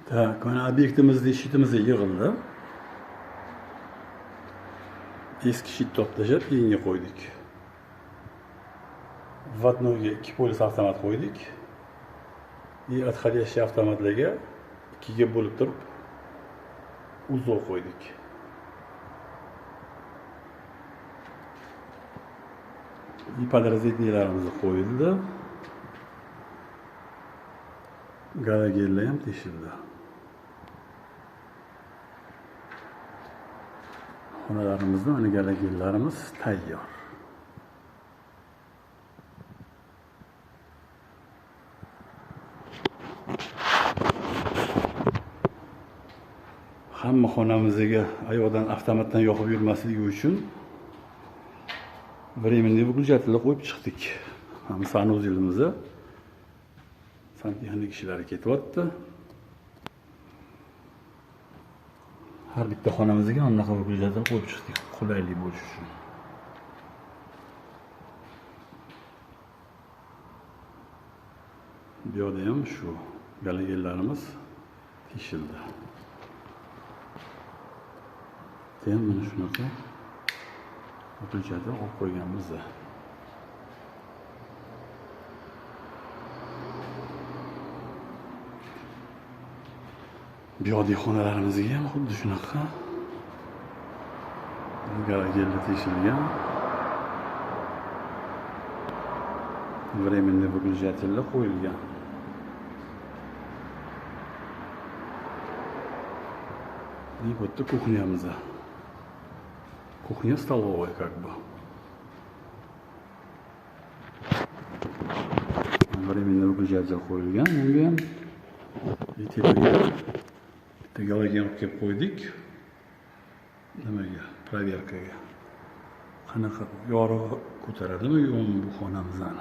Tak, mana obyektimizni shitimizga yig'ildi. Eski shit to'plashib, keyinga qo'ydik. Vatnoga 2 polis avtomat qo'ydik. Отходящий avtomatlarga 2 ga bo'lib turib uzov qo'ydik. Podrazdeleniyalarimiz qo'yildi. Galagellar ham teshildi. Xonalarimizda mana galagellarimiz tayyor. Hamma xonamizga ayoqdan avtomatdan yoqib yurmasligi uchun временный выключательlar qo'yib chiqdik. Hamma sanuzelimizda santexnik ishlari ketyapti. Har bitta xonamizga anaqa выключателlar qo'yib chiqdik, qulaylik bo'lishi uchun. Bu yerda ham shu galagellarimiz teshildi. Keyin mana shunaqa выключателlar olib qo'yganmiz. Bu yerda xonalarimizga ham xuddi shunaqa galagellar teshilgan. Временный выключательlar qo'yilgan. И вот это кухнямыз. Кухня столовая как бы. Временный выключатель qo'yilgan. Bunga ham tepaga bitta galagen olib kelib qo'ydik. Nimaga? Proverkaga. Qanaqa yorug'i ko'taradimi yo'qmi bu xonamizni?